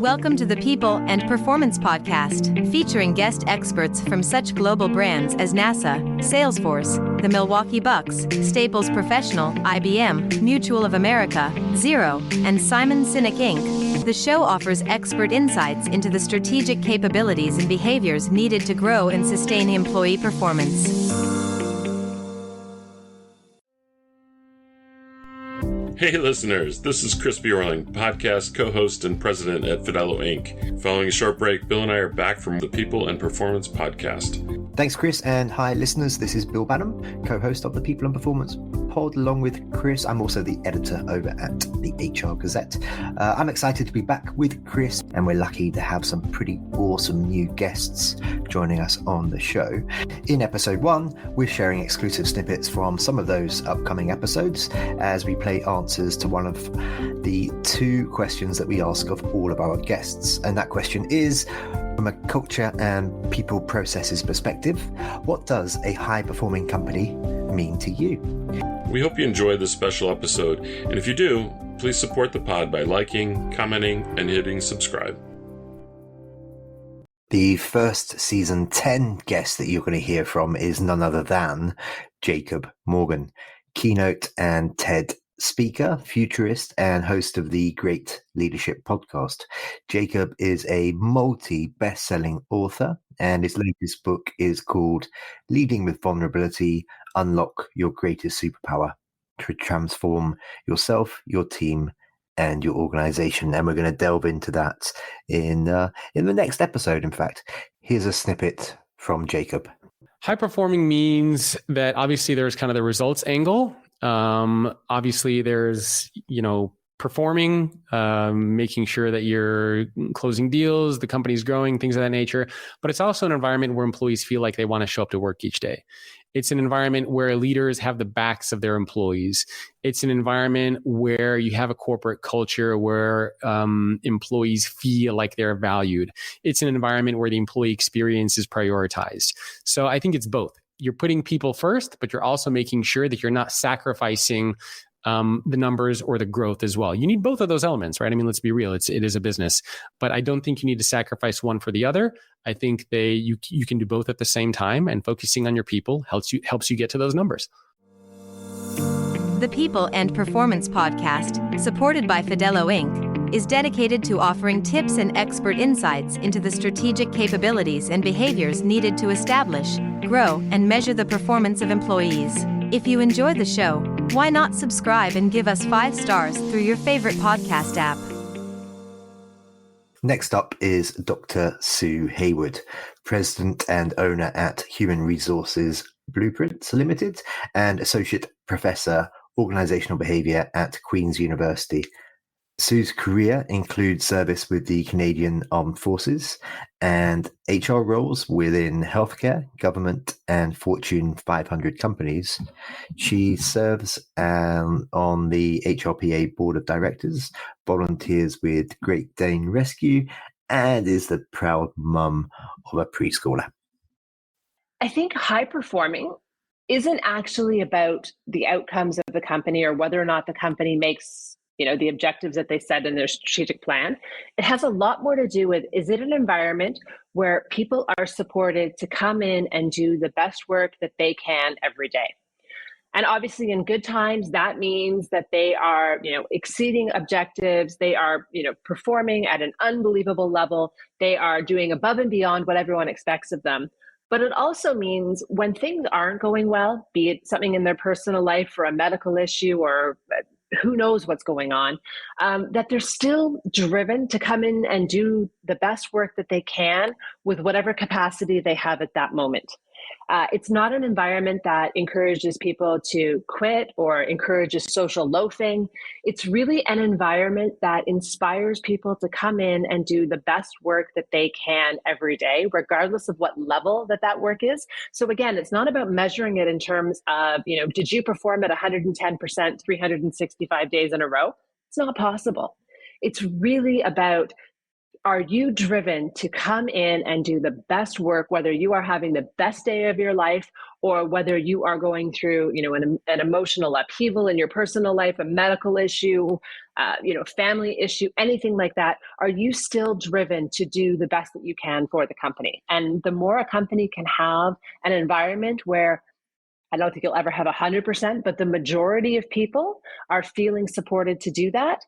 Welcome to the People and Performance Podcast, featuring guest experts from such global brands as NASA, Salesforce, the Milwaukee Bucks, Staples Professional, IBM, Mutual of America, Xero, and Simon Sinek Inc. The show offers expert insights into the strategic capabilities and behaviors needed to grow and sustain employee performance. Hey listeners, this is Chris Bjorling, podcast co-host and president at Fidello Inc. Following a short break, Bill and I are back from the People and Performance podcast. Thanks, Chris, and hi listeners, this is Bill Banham, co-host of the People and Performance pod along with Chris. I'm also the editor over at the HR Gazette. I'm excited to be back with Chris, and we're lucky to have some pretty awesome new guests joining us on the show. In episode 1, we're sharing exclusive snippets from some of those upcoming episodes as we play answers to one of the 2 questions that we ask of all of our guests. And that question is, from a culture and people processes perspective, what does a high-performing company mean to you? We hope you enjoyed this special episode, and if you do, please support the pod by liking, commenting, and hitting subscribe. The first season 10 guest that you're going to hear from is none other than Jacob Morgan, Keynote and TED speaker, futurist, and host of the Great Leadership podcast. Jacob is a multi-best-selling author, and his latest book is called Leading with Vulnerability, Unlock Your Greatest Superpower to Transform Yourself, Your Team, and your organization. And we're going to delve into that in the next episode. In fact, here's a snippet from Jacob. High performing means that obviously there's kind of the results angle. Obviously there's, performing, making sure that you're closing deals, the company's growing, things of that nature. But it's also an environment where employees feel like they want to show up to work each day. It's an environment where leaders have the backs of their employees. It's an environment where you have a corporate culture where employees feel like they're valued. It's an environment where the employee experience is prioritized. So I think it's both. You're putting people first, but you're also making sure that you're not sacrificing the numbers or the growth as well. You need both of those elements, right? I mean, let's be real. It is a business, but I don't think you need to sacrifice one for the other. I think you can do both at the same time, and focusing on your people helps you get to those numbers. The People and Performance Podcast, supported by Fidello Inc., is dedicated to offering tips and expert insights into the strategic capabilities and behaviors needed to establish, grow, and measure the performance of employees. If you enjoy the show, why not subscribe and give us 5 stars through your favorite podcast app? Next up is Dr. Sue Haywood, President and owner at Human Resources Blueprints Limited and Associate Professor, Organizational Behaviour at Queen's University. Sue's career includes service with the Canadian Armed Forces and HR roles within healthcare, government, and Fortune 500 companies. She serves on the HRPA Board of Directors, volunteers with Great Dane Rescue, and is the proud mum of a preschooler. I think high performing isn't actually about the outcomes of the company or whether or not the company makes the objectives that they set in their strategic plan. It has a lot more to do with, is it an environment where people are supported to come in and do the best work that they can every day? And obviously in good times, that means that they are, exceeding objectives. They are, performing at an unbelievable level. They are doing above and beyond what everyone expects of them. But it also means when things aren't going well, be it something in their personal life or a medical issue or who knows what's going on, that they're still driven to come in and do the best work that they can with whatever capacity they have at that moment. It's not an environment that encourages people to quit or encourages social loafing. It's really an environment that inspires people to come in and do the best work that they can every day, regardless of what level that work is. So again, it's not about measuring it in terms of, did you perform at 110%, 365 days in a row? It's not possible. It's really about, are you driven to come in and do the best work, whether you are having the best day of your life or whether you are going through, an emotional upheaval in your personal life, a medical issue, family issue, anything like that? Are you still driven to do the best that you can for the company? And the more a company can have an environment where, I don't think you'll ever have 100%, but the majority of people are feeling supported to do that,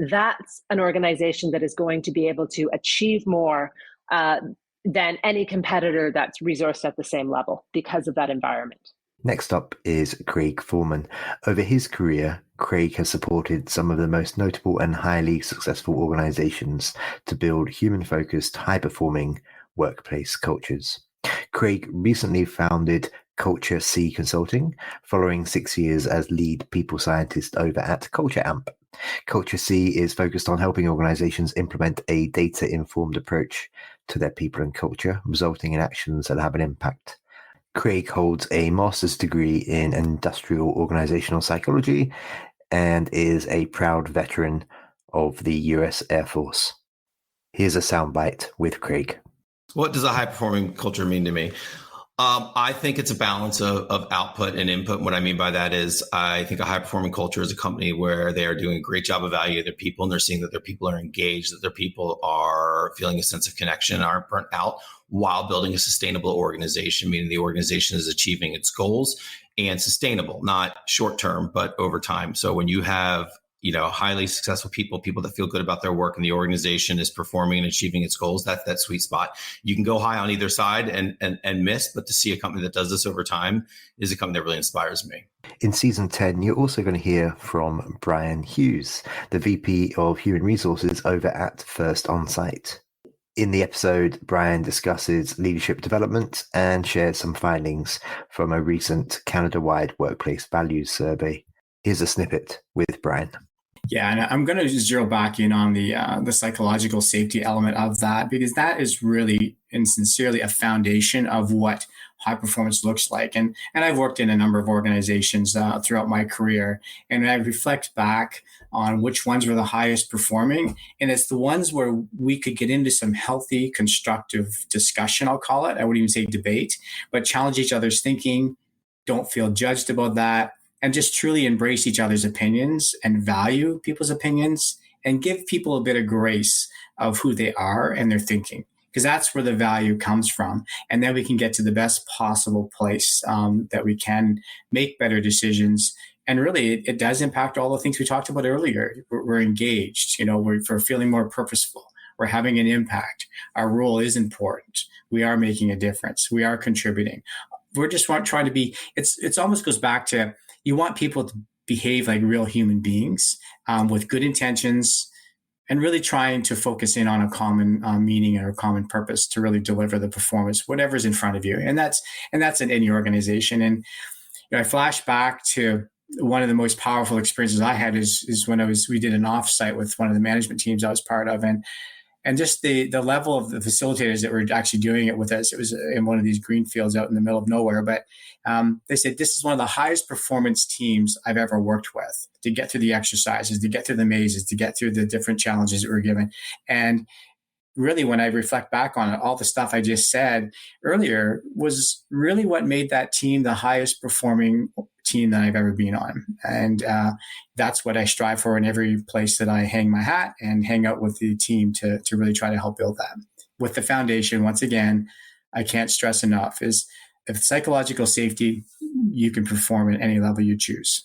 that's an organization that is going to be able to achieve more than any competitor that's resourced at the same level because of that environment. Next up is Craig Forman. Over his career, Craig has supported some of the most notable and highly successful organizations to build human-focused, high-performing workplace cultures. Craig recently founded CultureC Consulting, following 6 years as lead people scientist over at CultureAmp. CultureC is focused on helping organizations implement a data-informed approach to their people and culture, resulting in actions that have an impact. Craig holds a master's degree in industrial organizational psychology and is a proud veteran of the US Air Force. Here's a soundbite with Craig. What does a high-performing culture mean to me? I think it's a balance of output and input. What I mean by that is I think a high-performing culture is a company where they are doing a great job of valuing their people, and they're seeing that their people are engaged, that their people are feeling a sense of connection, aren't burnt out, while building a sustainable organization, meaning the organization is achieving its goals and sustainable, not short-term, but over time. So when you have highly successful people that feel good about their work and the organization is performing and achieving its goals, that's that sweet spot. You can go high on either side and miss, but to see a company that does this over time is a company that really inspires me. In season 10, you're also going to hear from Brian Hughes, the VP of Human Resources over at First Onsite. In the episode, Brian discusses leadership development and shares some findings from a recent Canada-wide workplace values survey. Here's a snippet with Brian. Yeah, and I'm going to zero back in on the psychological safety element of that, because that is really and sincerely a foundation of what high performance looks like. And I've worked in a number of organizations throughout my career, and I reflect back on which ones were the highest performing, and it's the ones where we could get into some healthy, constructive discussion, I'll call it. I wouldn't even say debate, but challenge each other's thinking, don't feel judged about that, and just truly embrace each other's opinions and value people's opinions and give people a bit of grace of who they are and their thinking, because that's where the value comes from. And then we can get to the best possible place that we can make better decisions. And really, it does impact all the things we talked about earlier. We're engaged, we're feeling more purposeful. We're having an impact. Our role is important. We are making a difference. We are contributing. We're just trying to be, it almost goes back to, you want people to behave like real human beings with good intentions and really trying to focus in on a common meaning or a common purpose to really deliver the performance, whatever's in front of you. And that's in any organization. And I flash back to one of the most powerful experiences I had is when we did an offsite with one of the management teams I was part of. And just the level of the facilitators that were actually doing it with us, it was in one of these green fields out in the middle of nowhere. But they said, this is one of the highest performance teams I've ever worked with, to get through the exercises, to get through the mazes, to get through the different challenges that were given. And really, when I reflect back on it, all the stuff I just said earlier was really what made that team the highest performing team that I've ever been on. And that's what I strive for in every place that I hang my hat and hang out with the team to really try to help build that. With the foundation, once again, I can't stress enough, is if psychological safety, you can perform at any level you choose.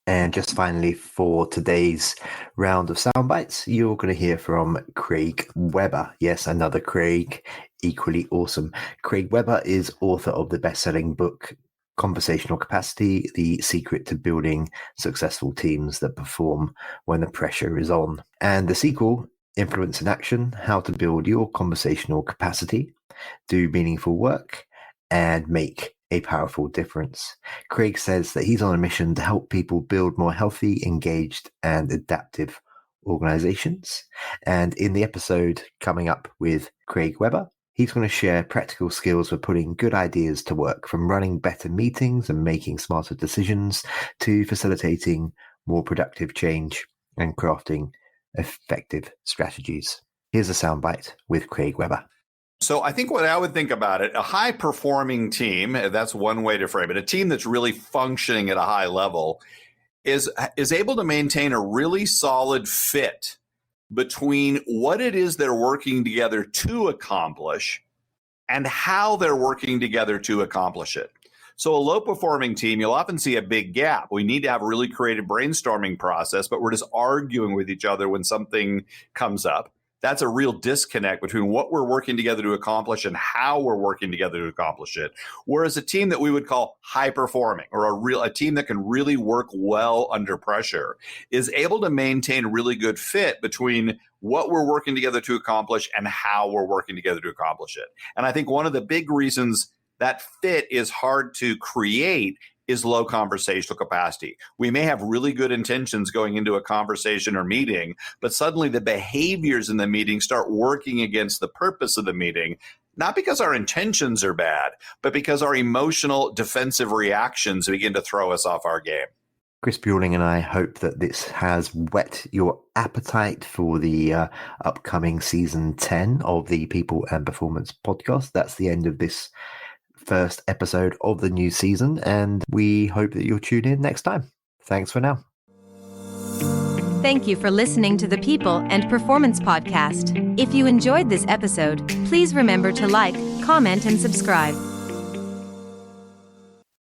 And just finally, for today's round of soundbites, you're going to hear from Craig Webber. Yes, another Craig, equally awesome. Craig Webber is author of the best-selling book, Conversational Capacity, The Secret to Building Successful Teams That Perform When the Pressure is On. And the sequel, Influence in Action, How to Build Your Conversational Capacity, Do Meaningful Work, and Make a Powerful Difference. Craig says that he's on a mission to help people build more healthy, engaged, and adaptive organizations. And in the episode coming up with Craig Webber, he's going to share practical skills for putting good ideas to work, from running better meetings and making smarter decisions to facilitating more productive change and crafting effective strategies. Here's a soundbite with Craig Webber. So I think what I would think about it, a high-performing team, that's one way to frame it, a team that's really functioning at a high level is able to maintain a really solid fit between what it is they're working together to accomplish and how they're working together to accomplish it. So a low-performing team, you'll often see a big gap. We need to have a really creative brainstorming process, but we're just arguing with each other when something comes up. That's a real disconnect between what we're working together to accomplish and how we're working together to accomplish it. Whereas a team that we would call high performing, or a team that can really work well under pressure, is able to maintain a really good fit between what we're working together to accomplish and how we're working together to accomplish it. And I think one of the big reasons that fit is hard to create is low conversational capacity. We may have really good intentions going into a conversation or meeting, but suddenly the behaviors in the meeting start working against the purpose of the meeting, not because our intentions are bad, but because our emotional defensive reactions begin to throw us off our game. Chris Bjorling and I hope that this has whet your appetite for the upcoming season 10 of the People and Performance podcast. That's the end of this first episode of the new season, and we hope that you'll tune in next time. Thanks for now. Thank you for listening to the People and Performance podcast. If you enjoyed this episode, please remember to like, comment, and subscribe.